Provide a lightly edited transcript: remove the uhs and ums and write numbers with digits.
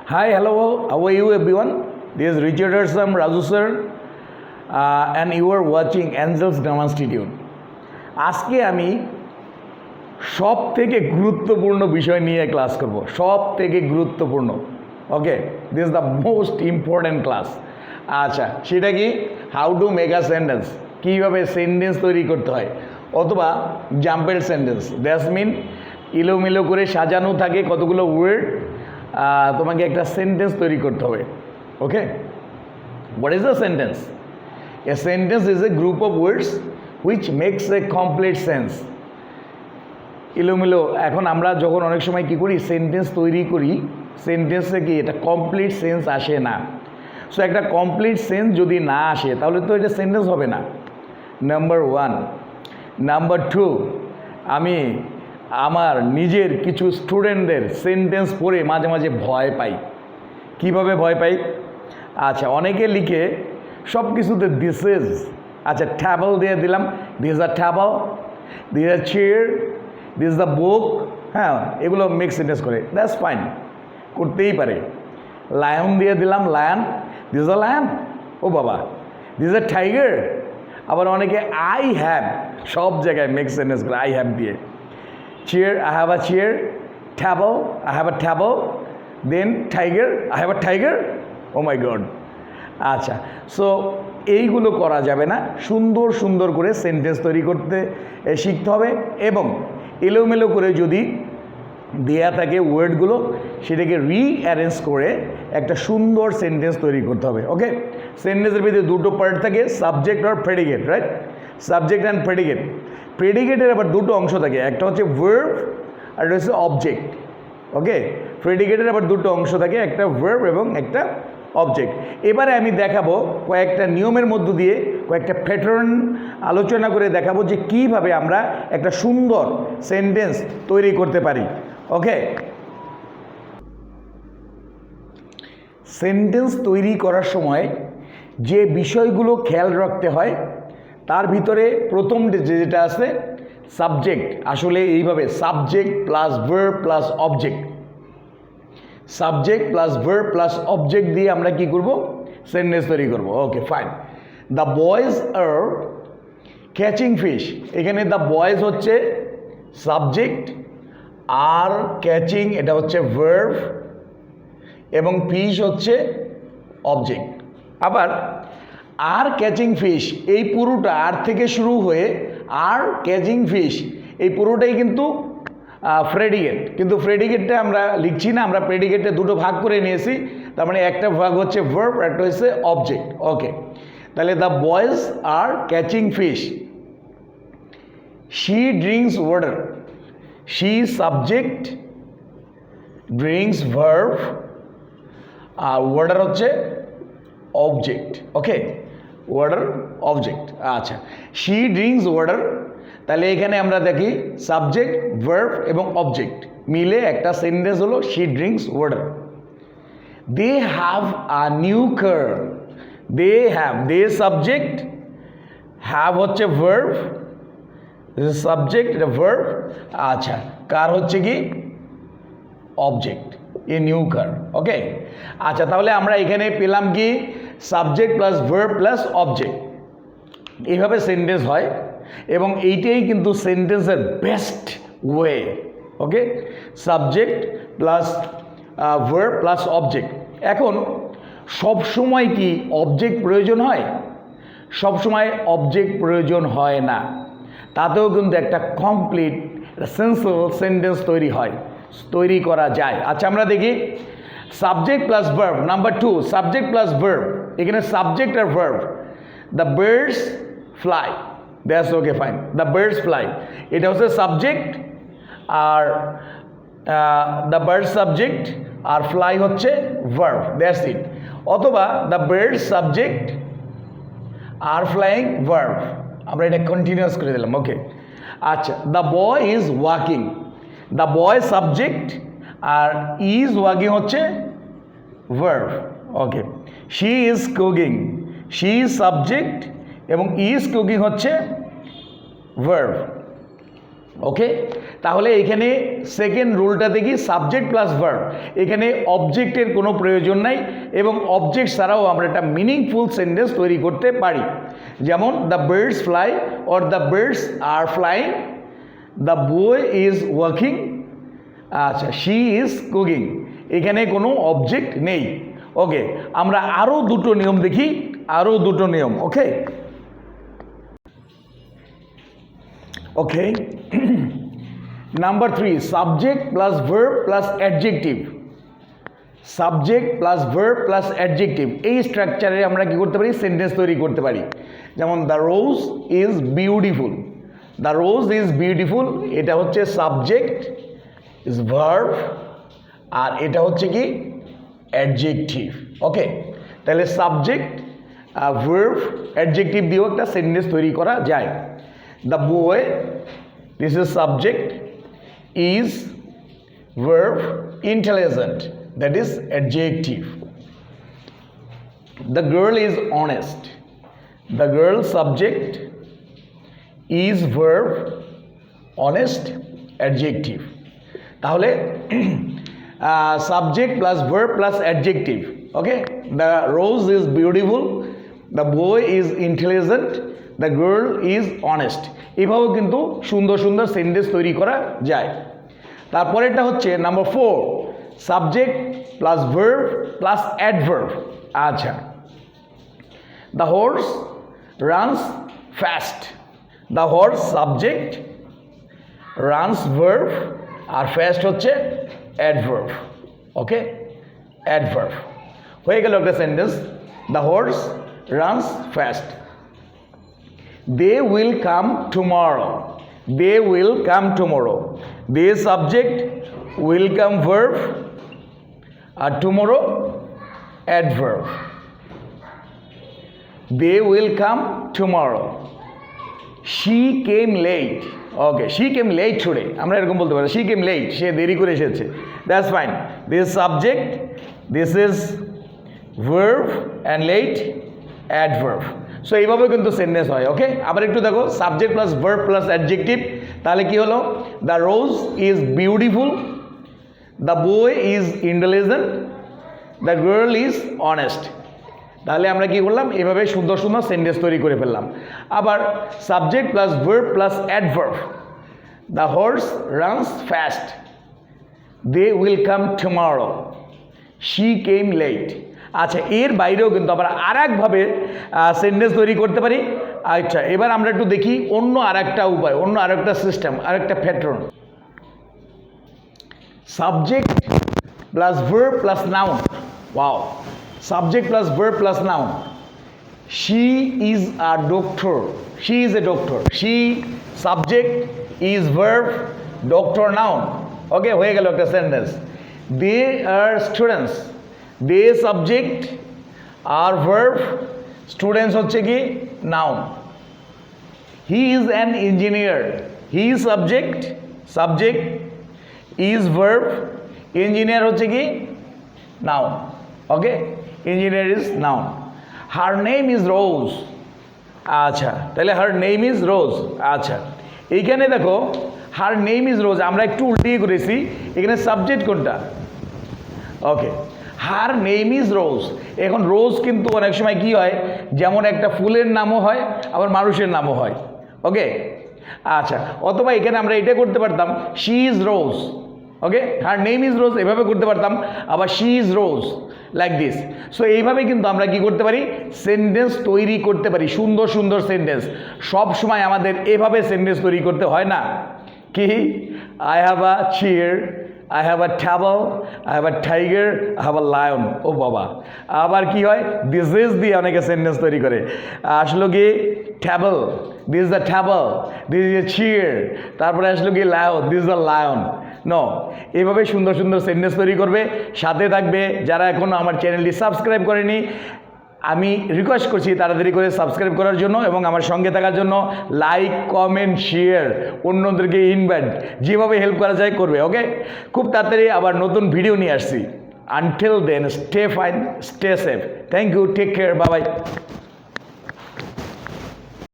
Hi, hello, how are you everyone? This is Richard Arsam, Raju sir, and you are watching Angels Grammar Institute. আজকে আমি সব থেকে গুরুত্বপূর্ণ বিষয় নিয়ে ক্লাস করব, সব থেকে গুরুত্বপূর্ণ। Okay, this is the most important class. আচ্ছা, সেটা কি? How to make a sentence, কীভাবে সেন্টেন্স তৈরি করতে হয়, অথবা জাম্পেড সেন্টেন্স। দ্যাটস মিন ইলোমিলো করে সাজানো থাকে কতগুলো ওয়ার্ড, তোমাকে একটা সেন্টেন্স তৈরি করতে হবে। Okay, what is a sentence? A sentence is a group of words which makes a complete sense. এলোমেলো, এখন আমরা যখন অনেক সময় কী করি, সেন্টেন্স তৈরি করি, সেন্টেন্সে কি এটা কমপ্লিট সেন্স আসে না। সো একটা কমপ্লিট সেন্স যদি না আসে তাহলে তো এটা সেন্টেন্স হবে না, নাম্বার ওয়ান। নাম্বার টু, আমি আমার নিজের কিছু স্টুডেন্টদের সেন্টেন্স পড়ে মাঝে মাঝে ভয় পাই। কিভাবে ভয় পাই? আচ্ছা, অনেকে লিখে সব কিছুতে দিস ইজ, আচ্ছা ট্যাবল দিয়ে দিলাম, this a table, this a chair, this the book, হ্যাঁ, এগুলো মিক্স সেন্টেন্স করে, দ্যাটস ফাইন, করতেই পারে। লায়ন দিয়ে দিলাম, লায়ন, দিস আ লায়ন, ও বাবা, দিস আ টাইগার। আবার অনেকে আই হ্যাভ, সব জায়গায় মিক্স সেন্টেন্স করে আই হ্যাভ দিয়ে। Chair, I have a chair. Table, I have a table. Then tiger, I have a tiger. Oh my God. আচ্ছা, so এইগুলো করা যাবে না। সুন্দর সুন্দর করে সেন্টেন্স তৈরি করতে শিখতে হবে, এবং এলোমেলো করে যদি দেয়া থাকে ওয়ার্ডগুলো, সেটাকে রিঅ্যারেঞ্জ করে একটা সুন্দর সেন্টেন্স তৈরি করতে হবে। ওকে, সেন্টেন্সের ভিতরে দুটো পার্ট থাকে, সাবজেক্ট আর predicate, right? Subject and predicate. প্রেডিকেটের আবার দুটো অংশ থাকে, একটা হচ্ছে ভার্ব আর একটা হচ্ছে অবজেক্ট। ওকে, প্রেডিকেটের আবার দুটো অংশ থাকে, একটা ভার্ব এবং একটা অবজেক্ট। এবারে আমি দেখাবো কয়েকটা নিয়মের মধ্য দিয়ে, কয়েকটা প্যাটার্ন আলোচনা করে দেখাবো যে কীভাবে আমরা একটা সুন্দর সেন্টেন্স তৈরি করতে পারি। ওকে, সেন্টেন্স তৈরি করার সময় যে বিষয়গুলো খেয়াল রাখতে হয় তার ভিতরে প্রথম যেটা আছে সাবজেক্ট। আসলে এইভাবে subject plus verb plus object, subject plus verb plus object দিয়ে আমরা কি করব? সেন্টেন্স তৈরি করব। Okay, fine. The boys are catching fish, এখানে দ্য বয়েজ হচ্ছে সাবজেক্ট, আর ক্যাচিং এটা হচ্ছে ভার্ব, এবং ফিশ হচ্ছে অবজেক্ট। আবার আর ক্যাচিং ফিশ, এই পুরোটা আর থেকে শুরু হয়ে আর ক্যাচিং ফিশ, এই পুরোটাই কিন্তু প্রেডিকেট, কিন্তু প্রেডিকেটটা আমরা লিখছি না, আমরা প্রেডিকেটটা দুটো ভাগ করে নিয়েছি। তার মানে একটা ভাগ হচ্ছে ভার্ব, একটা হচ্ছে অবজেক্ট। ওকে, তাহলে the boys are catching fish, she drinks water, she subject, drinks verb, আর ওয়াটার হচ্ছে অবজেক্ট। Okay, water object. আচ্ছা, শি ড্রিঙ্কস ওয়াটার, তাহলে এখানে আমরা দেখি সাবজেক্ট, ভার্ব এবং অবজেক্ট মিলে একটা সেন্টেন্স হলো she drinks water. They have a new car, they have, they subject, have হচ্ছে ভার্ব, সাবজেক্ট এটা ভার্ব, আচ্ছা কার হচ্ছে কি অবজেক্ট, এ নিউ কার। ওকে, আচ্ছা, তাহলে আমরা এখানে পেলাম কি subject plus verb plus object, এইভাবে সেন্টেন্স হয়, এবং এইটাই কিন্তু সেন্টেন্সের best way. Okay, subject plus verb plus object. এখন সব সময় কি অবজেক্ট প্রয়োজন হয়? সব সময় অবজেক্ট প্রয়োজন হয় না, তাতেও কিন্তু একটা কমপ্লিট সেন্সেবল সেন্টেন্স তৈরি করা যায়। আচ্ছা, আমরা দেখি subject plus verb. Number two, subject plus verb. এখানে subject R verb. The birds fly, that's okay, fine. The birds fly, এটা হচ্ছে সাবজেক্ট, আর দ্য বার্ড সাবজেক্ট, আর ফ্লাই হচ্ছে ভার্ব, দ্যাটস ইট। অথবা দ্য বার্ডস সাবজেক্ট আর flying verb, আমরা এটা কন্টিনিউয়াস করে দিলাম। ওকে, আচ্ছা, the boy is walking, the boy subject, আর ইজ ওয়াকিং হচ্ছে verb. Okay, she is cooking, she is subject এবং ইজ কুকিং হচ্ছে ভার্ব। ওকে, তাহলে এখানে সেকেন্ড রুলটা দেখি সাবজেক্ট প্লাস ভার্ব, এখানে অবজেক্টের কোনো প্রয়োজন নাই এবং অবজেক্ট ছাড়াও আমরা একটা মিনিংফুল সেন্টেন্স তৈরি করতে পারি। যেমন the birds fly or the birds are flying, the boy is working, আচ্ছা শি ইজ কুকিং, এখানে কোনো অবজেক্ট নেই। ওকে, আমরা আরও দুটো নিয়ম দেখি, আরও দুটো নিয়ম। Okay okay number 3, subject plus verb plus adjective. Subject plus verb plus adjective, এই স্ট্রাকচারে আমরা কি করতে পারি, সেন্টেন্স তৈরি করতে পারি। যেমন the rose is beautiful, the rose is beautiful, এটা হচ্ছে সাবজেক্ট, ইজ ভার্ব, আর এটা হচ্ছে কি অ্যাডজেক্টিভ। ওকে, তাহলে সাবজেক্ট ভার্ব অ্যাডজেক্টিভ দিয়েও একটা সেন্টেন্স তৈরি করা যায়। The boy, this is subject, is verb, intelligent, that is adjective. The girl is honest, the girl subject, is verb, honest, adjective. তাহলে subject plus verb plus adjective. Okay, the rose is beautiful, the boy is intelligent, the girl is honest. এভাবেও কিন্তু সুন্দর সুন্দর sentence তৈরি করা যায়। তারপরেরটা হচ্ছে number 4, subject plus verb plus adverb. আচ্ছা, the horse runs fast, the horse subject, runs verb, আর ফাস্ট হচ্ছে অ্যাডভার্ব। ওকে, অ্যাডভার্ব হয়ে গেল একটা sentence, the horse runs fast. They will come tomorrow, they will come tomorrow, they subject, will come verb, আর tomorrow adverb, they will come tomorrow. She came late, okay, she came late today, আমরা এরকম বলতে পারি, she came late, সে দেরি করে এসেছে, that's fine, this is subject, this is verb, and late adverb. So এইভাবে কিন্তু সেন্টেন্স হয়। ওকে, আবার একটু দেখো, subject plus verb plus adjective, তাহলে কি হলো, the rose is beautiful, the boy is intelligent, the girl is honest. তাহলে আমরা কি করলাম, এভাবে সুন্দর সুন্দর সেন্টেন্স তৈরি করে ফেললাম। আবার subject plus verb plus adverb, the horse runs fast, they will come tomorrow, she came late. আচ্ছা, এর বাইরেও কিন্তু আমরা আর একভাবে সেন্টেন্স তৈরি করতে পারি। আচ্ছা, এবার আমরা একটু দেখি অন্য আর একটা উপায়, অন্য আর একটা সিস্টেম, আর একটা pattern. Subject plus verb plus noun, wow, subject plus verb plus noun. She is a doctor, she is a doctor, she subject, is verb, doctor noun. Okay, হয়ে গেল একটা sentence. They are students, they subject, R verb, students হচ্ছে কি noun. He is an engineer, he is subject, subject, is verb, engineer হচ্ছে কি noun. Okay, engineer is noun. Her name is Rose, আচ্ছা, তাহলে হার name is Rose. আচ্ছা, এইখানে দেখো হার name is রোজ, আমরা একটু উল্টিয়ে করেছি, এখানে সাবজেক্ট কোনটা? ওকে, হার নেম ইজ রোজ। এখন রোজ কিন্তু অনেক সময় কি হয়, যেমন একটা ফুলের নামও হয়, আবার মানুষের নামও হয়। ওকে, আচ্ছা, অথবা এখানে আমরা এটা করতে পারতাম, she is rose. Okay, her name is রোজ এভাবে করতে পারতাম, আবার she is rose, like this. So এইভাবে কিন্তু আমরা কি করতে পারি, সেন্টেন্স তৈরি করতে পারি, সুন্দর সুন্দর সেন্টেন্স। সব সময় আমাদের এভাবে সেন্টেন্স তৈরি করতে হয় না। কি, I have a chair, I have a table, I have a tiger, I have a lion. ও বাবা, আবার কি হয়, দিস ইজ দিয়ে অনেকে সেন্টেন্স তৈরি করে। আসলো কি table, this is the table, this is a chair, তারপরে আসলো কি lion, this is the lion. No, এইভাবে সুন্দর সুন্দর সেন্টেন্স তৈরি করবে। সাথে থাকবে যারা এখনও আমার চ্যানেলটি সাবস্ক্রাইব করেনি, আমি রিকোয়েস্ট করছি তাড়াতাড়ি করে সাবস্ক্রাইব করার জন্য এবং আমার সঙ্গে থাকার জন্য। লাইক, কমেন্ট, শেয়ার, অন্যদেরকে ইনভাইট, যেভাবে হেল্প করা যায় করবে। ওকে, খুব তাড়াতাড়ি আবার নতুন ভিডিও নিয়ে আসছি। Until then, stay fine, stay safe. Thank you, take care, bye by.